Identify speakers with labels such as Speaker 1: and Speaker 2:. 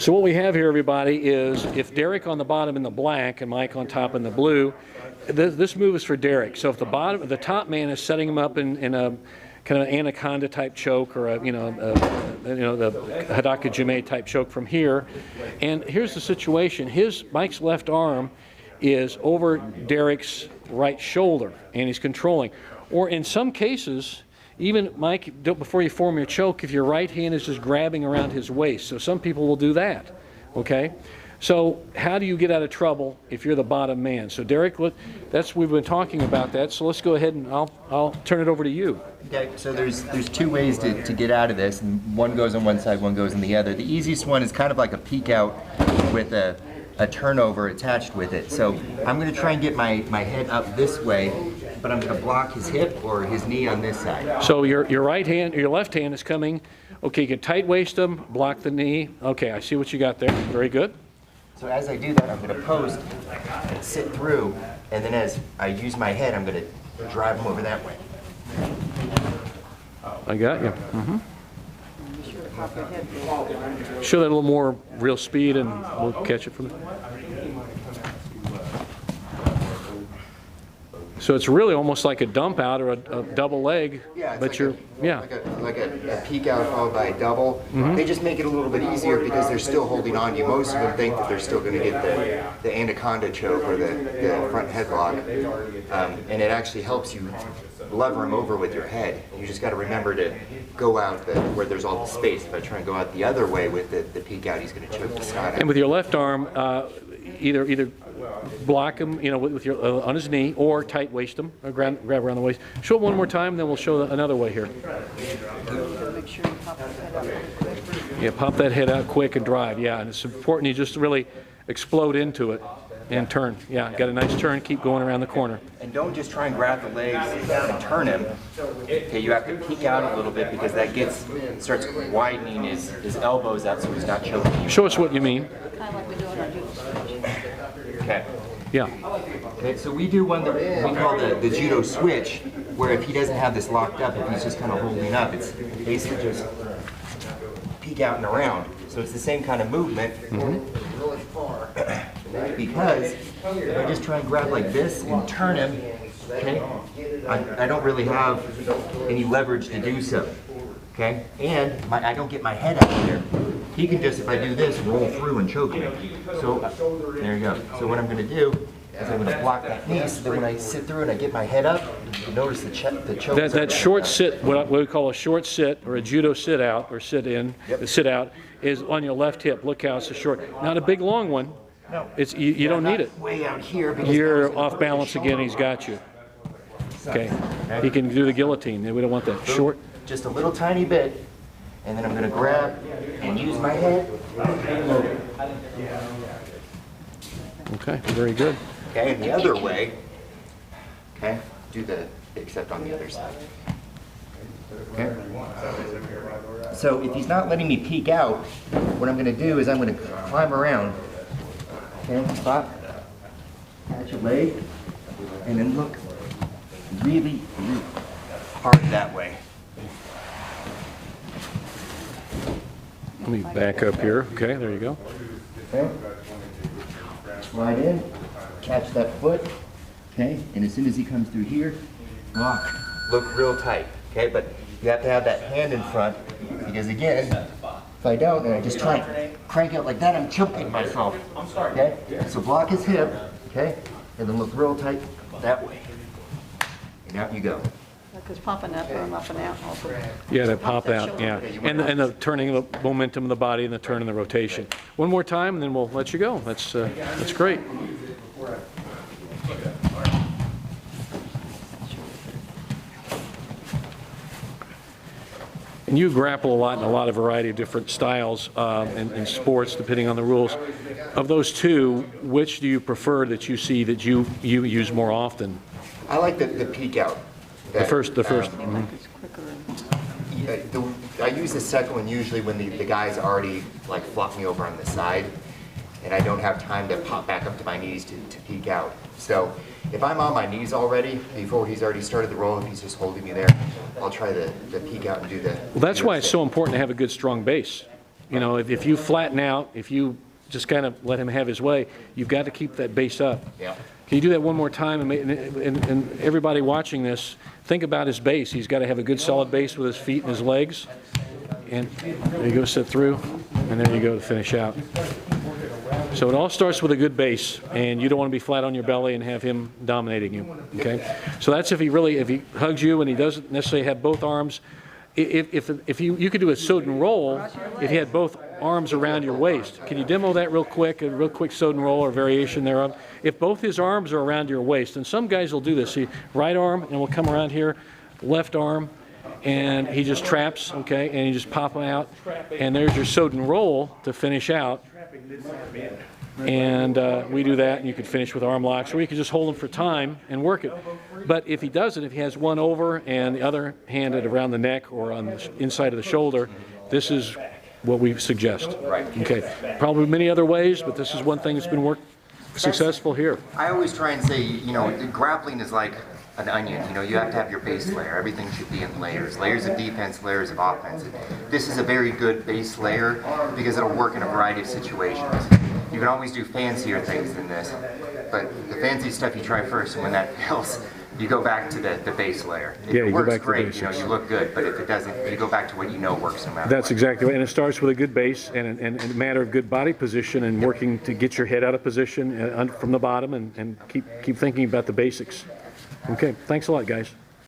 Speaker 1: So what we have here, everybody, is if Derrick on the bottom in the black and Mike on top in the blue, this move is for Derrick. So if the top man is setting him up in a kind of an anaconda type choke, or the Hadaka Jime type choke from here, and here's the situation: Mike's left arm is over Derrick's right shoulder, and he's controlling. Or in some cases, even Mike, before you form your choke, if your right hand is just grabbing around his waist. So some people will do that, okay? So how do you get out of trouble if you're the bottom man? So Derrick, we've been talking about that. So let's go ahead and I'll turn it over to you.
Speaker 2: Okay, so there's two ways to get out of this, and one goes on one side, one goes on the other. The easiest one is kind of like a peek out with a turnover attached with it. So I'm going to try and get my head up this way, but I'm going to block his hip or his knee on this side.
Speaker 1: So your right hand, or your left hand is coming. Okay, you can tight waist him, block the knee. Okay, I see what you got there. Very good.
Speaker 2: So as I do that, I'm going to post and sit through, and then as I use my head, I'm going to drive him over that way.
Speaker 1: I got you. Mm-hmm. Show that a little more real speed, and we'll catch it from there. So it's really almost like a dump out or a double leg.
Speaker 2: Yeah,
Speaker 1: but
Speaker 2: like a peek out followed by a double. Mm-hmm. They just make it a little bit easier because they're still holding on to you. Most of them think that they're still going to get the anaconda choke or the front headlock, and it actually helps you lever them over with your head. You just got to remember to go out where there's all the space. If I try and go out the other way with the peek out, he's going to choke the snot out.
Speaker 1: And with your left arm, either block him, with your on his knee, or tight waist him, or grab around the waist. Show it one more time, then we'll show another way here. Yeah, pop that head out quick and drive. Yeah, and it's important you just really explode into it and turn. Yeah, got a nice turn. Keep going around the corner.
Speaker 2: And don't just try and grab the legs and turn him. Okay, you have to peek out a little bit because that starts widening his elbows out so he's not choking you.
Speaker 1: Show us what you mean.
Speaker 3: Kind of like we do in our judo.
Speaker 2: Okay.
Speaker 1: Yeah.
Speaker 2: Okay, so we do one that we call the judo switch, where if he doesn't have this locked up, if he's just kind of holding up, it's basically just peek out and around. So it's the same kind of movement. Mm-hmm. Because if I just try and grab like this and turn him, okay, I don't really have any leverage to do so. Okay, and I don't get my head out there. He can just, if I do this, roll through and choke me. So there you go. So what I'm going to do is I'm going to block that knee, so that when I sit through and I get my head up, you notice the choke.
Speaker 1: That short sit, what we call a short sit or a judo sit out or sit in, the sit out, is on your left hip. Look how it's a short, not a big long one.
Speaker 2: No,
Speaker 1: it's you don't need it.
Speaker 2: Way out here.
Speaker 1: You're off balance again. He's got you. Okay, he can do the guillotine. We don't want that short.
Speaker 2: Just a little tiny bit, and then I'm going to grab and use my head.
Speaker 1: Okay, very good.
Speaker 2: Okay, and the other way, okay, do except on the other side. Okay. So if he's not letting me peek out, what I'm going to do is I'm going to climb around. Okay, spot, catch a leg, and then look really, really hard that way.
Speaker 1: Let me back up here. Okay, there you go.
Speaker 2: Okay. Slide in, catch that foot, okay, and as soon as he comes through here, lock. Look real tight, okay, but you have to have that hand in front, because again, if I don't, and I just try and crank out like that, I'm choking myself, okay? So block his hip, okay, and then look real tight that way, and out you go.
Speaker 3: Because pumping that arm up and out also.
Speaker 1: Yeah, that pop out, yeah. And the turning the momentum of the body and the turn and the rotation. One more time, and then we'll let you go. That's great. And you grapple a lot in a lot of variety of different styles in sports, depending on the rules. Of those two, which do you prefer that you see that you use more often?
Speaker 2: I like the peek out.
Speaker 1: The first.
Speaker 3: Mm-hmm.
Speaker 2: I use the second one usually when the guy's already like flopped me over on the side, and I don't have time to pop back up to my knees to peek out. So if I'm on my knees already, before he's already started the roll, if he's just holding me there, I'll try the peek out and do the...
Speaker 1: Well, that's why it's so important to have a good strong base. You know, if you flatten out, if you just kind of let him have his way, you've got to keep that base up.
Speaker 2: Yeah.
Speaker 1: Can you do that one more time? And everybody watching this, think about his base. He's got to have a good solid base with his feet and his legs. And there you go, sit through, and there you go to finish out. So it all starts with a good base, and you don't want to be flat on your belly and have him dominating you, okay? So that's if he hugs you and he doesn't necessarily have both arms. If you could do a Soden roll if you had both arms around your waist. Can you demo that real quick, a real quick Soden roll or variation thereof? If both his arms are around your waist, and some guys will do this, see, right arm, and we'll come around here, left arm, and he just traps, okay, and you just pop him out, and there's your Soden roll to finish out. And we do that, and you could finish with arm locks, or you could just hold him for time and work it. But if he doesn't, if he has one over and the other handed around the neck or on the inside of the shoulder, this is what we suggest.
Speaker 2: Right.
Speaker 1: Okay. Probably many other ways, but this is one thing that's been successful here.
Speaker 2: I always try and say, you know, grappling is like an onion. You know, you have to have your base layer. Everything should be in layers. Layers of defense, layers of offense. This is a very good base layer because it'll work in a variety of situations. You can always do fancier things than this, but the fancy stuff you try first, and when that fails, you go back to the base layer. If
Speaker 1: Yeah,
Speaker 2: it
Speaker 1: you go
Speaker 2: works
Speaker 1: back to the
Speaker 2: great,
Speaker 1: basics.
Speaker 2: you know, you look good, but if it doesn't, you go back to what you know works no matter
Speaker 1: That's
Speaker 2: what.
Speaker 1: exactly right, and it starts with a good base and a matter of good body position and working to get your head out of position from the bottom and keep thinking about the basics. Okay, thanks a lot, guys.